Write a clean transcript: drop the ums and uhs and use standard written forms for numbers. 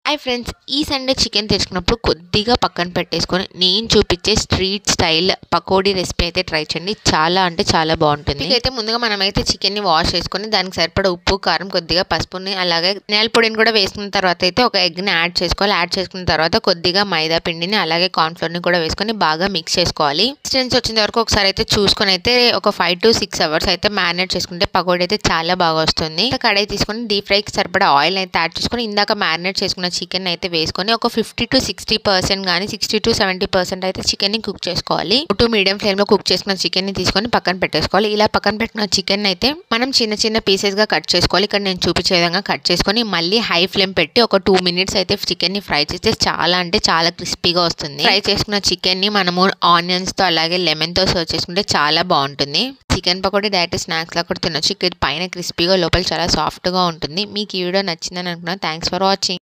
Hi friends, ఈ Sunday chicken తెచ్చుకున్నప్పుడు కొద్దిగా పక్కన పెట్టేసుకొని నేను చూపించే స్ట్రీట్ స్టైల్ పకోడీ రెసిపీ అయితే ట్రై చేయండి. చాలా అంటే చాలా బాగుంటుంది. అయితే ముందుగా మనమైతే చికెన్ని వాష్ చేసుకొని దానికి సరిపడా ఉప్పు, కారం, కొద్దిగా పసుపుని అలాగే నేల పొడిని కూడా వేసుకున్న తర్వాత అయితే ఒక ఎగ్ని యాడ్ చేసుకోవాలి. యాడ్ చేసుకున్న తర్వాత కొద్దిగా మైదా పిండిని అలాగే కార్న్ఫ్లోర్ని కూడా వేసుకొని బాగా మిక్స్ చేసుకోవాలి. కన్సిస్టెన్సీ వచ్చిన వరకు ఒకసారి అయితే చూసుకొని అయితే ఒక 5 to 6 hours అయితే మ్యారినేట్ చేసుకుంటే పకోడీ అయితే చాలా బాగా వస్తుంది. కడాయి తీసుకొని డీప్ ఫ్రైకి సరిపడా ఆయిల్ అయితే యాడ్ చేసుకొని ఇందాక మ్యారినేట్ చేసుకున్న చికెన్ అయితే వేసుకొని ఒక 50 to 60% కానీ 60 to 70% అయితే చికెన్ ని కుక్ చేసుకోవాలి. మీడియం ఫ్లేమ్ లో కుక్ చేసుకున్న చికెన్ ని తీసుకొని పక్కన పెట్టేసుకోవాలి. ఇలా పక్కన పెట్టిన చికెన్ అయితే మనం చిన్న చిన్న పీసెస్ గా కట్ చేసుకోవాలి. ఇక్కడ నేను చూపించే విధంగా కట్ చేసుకొని మళ్ళీ హై ఫ్లేమ్ పెట్టి ఒక 2 minutes అయితే చికెన్ ని ఫ్రై చేస్తే చాలా అంటే చాలా క్రిస్పీగా వస్తుంది. ఫ్రై చేసుకున్న చికెన్ ని మనము ఆనియన్స్ తో అలాగే లెమన్ తో సర్వ్ చేసుకుంటే చాలా బాగుంటుంది. చికెన్ పకోడీ డైరెక్ట్ స్నాక్స్ లా కూడా తినొచ్చు. ఇక్కడ పైన క్రిస్పీగా లోపల చాలా సాఫ్ట్ గా ఉంటుంది. మీకు ఈ వీడియో నచ్చిందని అనుకున్నా. Thanks for watching.